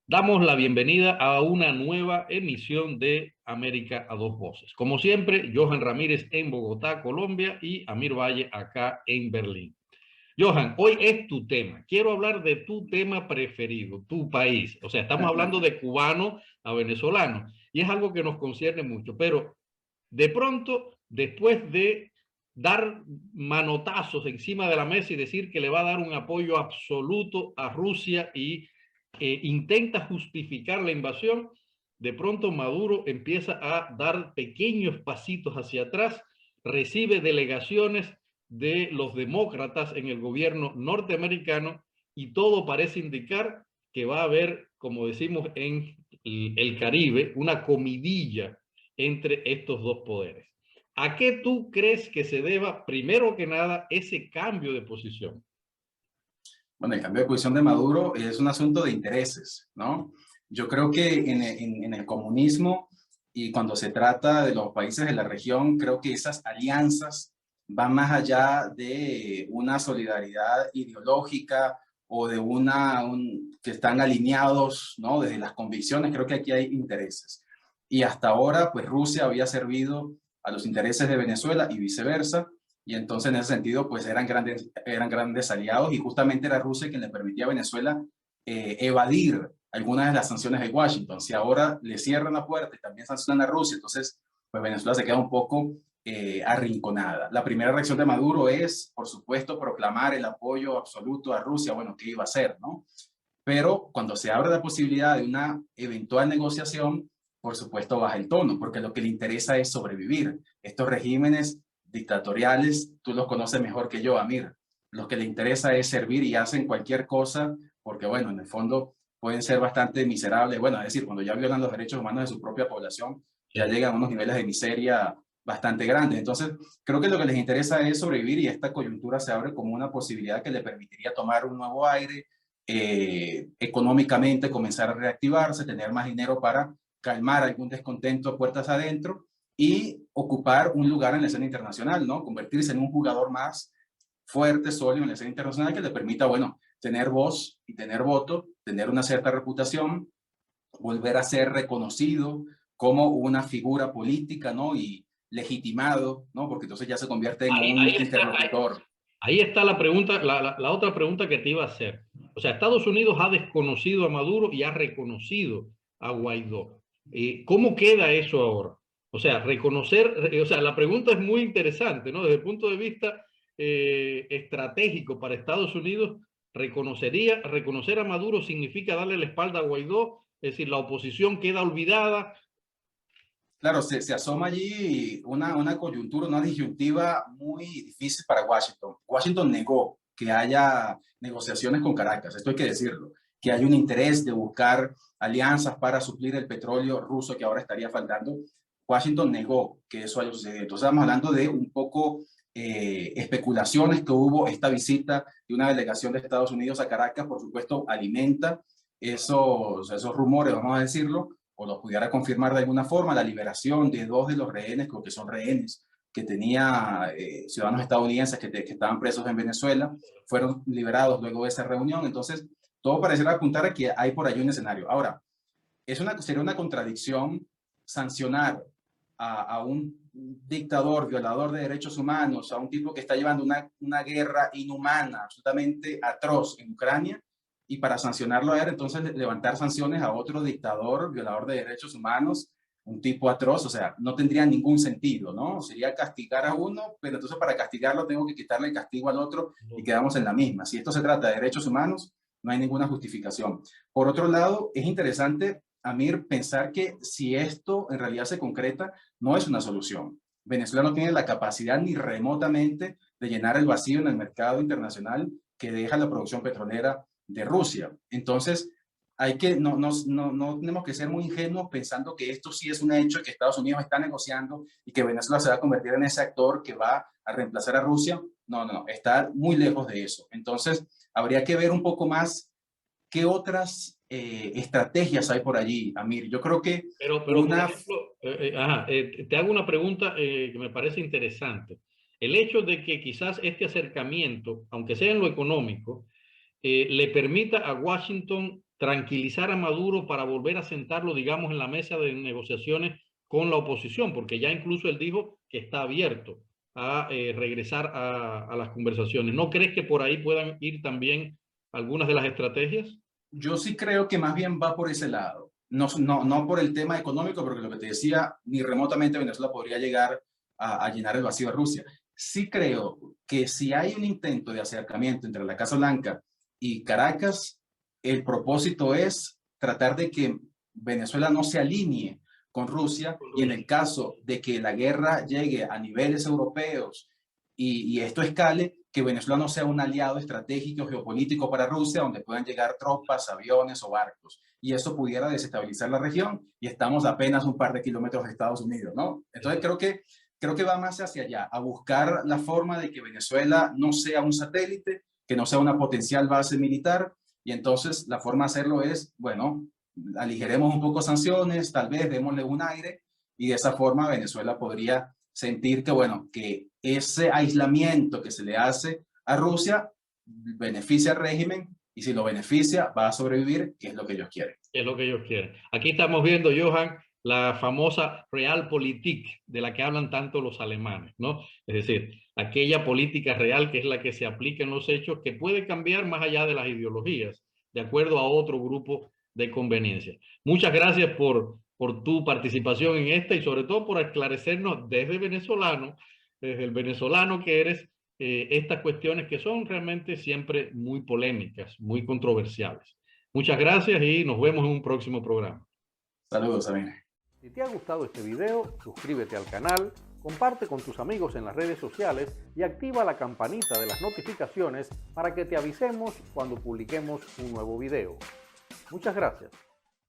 Damos la bienvenida a una nueva emisión de América a dos voces. Como siempre, Johan Ramírez en Bogotá, Colombia, y Amir Valle acá en Berlín. Johan, hoy es tu tema. Quiero hablar de tu tema preferido, tu país. O sea, estamos hablando de cubano a venezolano y es algo que nos concierne mucho. Pero de pronto, después de dar manotazos encima de la mesa y decir que le va a dar un apoyo absoluto a Rusia y intenta justificar la invasión, de pronto Maduro empieza a dar pequeños pasitos hacia atrás, recibe delegaciones de los demócratas en el gobierno norteamericano y todo parece indicar que va a haber, como decimos en el Caribe, una comidilla entre estos dos poderes. ¿A qué tú crees que se deba, primero que nada, ese cambio de posición? Bueno, el cambio de posición de Maduro es un asunto de intereses, ¿no? Yo creo que en el comunismo y cuando se trata de los países de la región, creo que esas alianzas van más allá de una solidaridad ideológica o de que están alineados, ¿no? Desde las convicciones, creo que aquí hay intereses. Y hasta ahora, pues Rusia había servido a los intereses de Venezuela y viceversa, y entonces en ese sentido pues eran grandes aliados y justamente era Rusia quien le permitía a Venezuela evadir algunas de las sanciones de Washington. Si ahora le cierran la puerta y también sancionan a Rusia, entonces pues Venezuela se queda un poco arrinconada. La primera reacción de Maduro es, por supuesto, proclamar el apoyo absoluto a Rusia. Bueno, ¿qué iba a hacer, no? Pero cuando se abre la posibilidad de una eventual negociación, por supuesto baja el tono, porque lo que le interesa es sobrevivir. Estos regímenes dictatoriales, tú los conoces mejor que yo, Amir. Lo que le interesa es servir y hacen cualquier cosa, porque bueno, en el fondo pueden ser bastante miserables. Bueno, es decir, cuando ya violan los derechos humanos de su propia población, ya Sí. llegan a unos niveles de miseria bastante grandes. Entonces, creo que lo que les interesa es sobrevivir y esta coyuntura se abre como una posibilidad que le permitiría tomar un nuevo aire, económicamente comenzar a reactivarse, tener más dinero para calmar algún descontento puertas adentro y ocupar un lugar en la escena internacional, ¿no? Convertirse en un jugador más fuerte, sólido en la escena internacional que le permita, bueno, tener voz y tener voto, tener una cierta reputación, volver a ser reconocido como una figura política, ¿no? Y legitimado, ¿no? Porque entonces ya se convierte en Ahí, un ahí está, interlocutor. ahí está la pregunta, la otra pregunta que te iba a hacer. O sea, Estados Unidos ha desconocido a Maduro y ha reconocido a Guaidó. ¿Cómo queda eso ahora? O sea, o sea, la pregunta es muy interesante, ¿no? Desde el punto de vista estratégico para Estados Unidos, reconocer a Maduro significa darle la espalda a Guaidó, es decir, la oposición queda olvidada. Claro, se asoma allí una coyuntura, una disyuntiva muy difícil para Washington. Washington negó que haya negociaciones con Caracas, esto hay que decirlo, que hay un interés de buscar alianzas para suplir el petróleo ruso que ahora estaría faltando. Washington negó que eso haya sucedido. Entonces estamos hablando de un poco especulaciones que hubo. Esta visita de una delegación de Estados Unidos a Caracas, por supuesto, alimenta esos rumores, vamos a decirlo, o lo pudiera confirmar de alguna forma, la liberación de dos de los rehenes, que son rehenes que tenía ciudadanos estadounidenses que estaban presos en Venezuela, fueron liberados luego de esa reunión. Entonces, todo pareciera apuntar a que hay por ahí un escenario. Ahora, sería una contradicción sancionar a un dictador, violador de derechos humanos, a un tipo que está llevando una guerra inhumana, absolutamente atroz en Ucrania, y para sancionarlo a él, entonces levantar sanciones a otro dictador, violador de derechos humanos, un tipo atroz. O sea, no tendría ningún sentido, ¿no? Sería castigar a uno, pero entonces para castigarlo tengo que quitarle el castigo al otro y quedamos en la misma. Si esto se trata de derechos humanos, no hay ninguna justificación. Por otro lado, es interesante, Amir, pensar que si esto en realidad se concreta, no es una solución. Venezuela no tiene la capacidad ni remotamente de llenar el vacío en el mercado internacional que deja la producción petrolera de Rusia. Entonces, no tenemos que ser muy ingenuos pensando que esto sí es un hecho, que Estados Unidos está negociando y que Venezuela se va a convertir en ese actor que va a reemplazar a Rusia. No, está muy lejos de eso. Entonces, habría que ver un poco más qué otras estrategias hay por allí, Amir. Yo creo que Pero por una... ejemplo, te hago una pregunta que me parece interesante. El hecho de que quizás este acercamiento, aunque sea en lo económico, le permita a Washington tranquilizar a Maduro para volver a sentarlo, digamos, en la mesa de negociaciones con la oposición, porque ya incluso él dijo que está abierto a regresar a las conversaciones. ¿No crees que por ahí puedan ir también algunas de las estrategias? Yo sí creo que más bien va por ese lado. No por el tema económico, porque lo que te decía, ni remotamente Venezuela podría llegar a llenar el vacío a Rusia. Sí creo que si hay un intento de acercamiento entre la Casa Blanca y Caracas, el propósito es tratar de que Venezuela no se alinee con Rusia, y en el caso de que la guerra llegue a niveles europeos y esto escale, que Venezuela no sea un aliado estratégico geopolítico para Rusia, donde puedan llegar tropas, aviones o barcos. Y eso pudiera desestabilizar la región, y estamos apenas un par de kilómetros de Estados Unidos, ¿no? Entonces creo que va más hacia allá, a buscar la forma de que Venezuela no sea un satélite, que no sea una potencial base militar, y entonces la forma de hacerlo es, bueno, aligeremos un poco sanciones, tal vez démosle un aire, y de esa forma Venezuela podría sentir que, bueno, que ese aislamiento que se le hace a Rusia beneficia al régimen, y si lo beneficia va a sobrevivir, que es lo que ellos quieren. Es lo que ellos quieren. Aquí estamos viendo, Johan, la famosa Realpolitik de la que hablan tanto los alemanes, ¿no? Es decir, aquella política real que es la que se aplica en los hechos, que puede cambiar más allá de las ideologías, de acuerdo a otro grupo de conveniencia. Muchas gracias por tu participación en esta y sobre todo por esclarecernos desde el venezolano que eres, estas cuestiones que son realmente siempre muy polémicas, muy controversiales. Muchas gracias y nos vemos en un próximo programa. Saludos, amigos. Si te ha gustado este video, suscríbete al canal, comparte con tus amigos en las redes sociales y activa la campanita de las notificaciones para que te avisemos cuando publiquemos un nuevo video. Muchas gracias.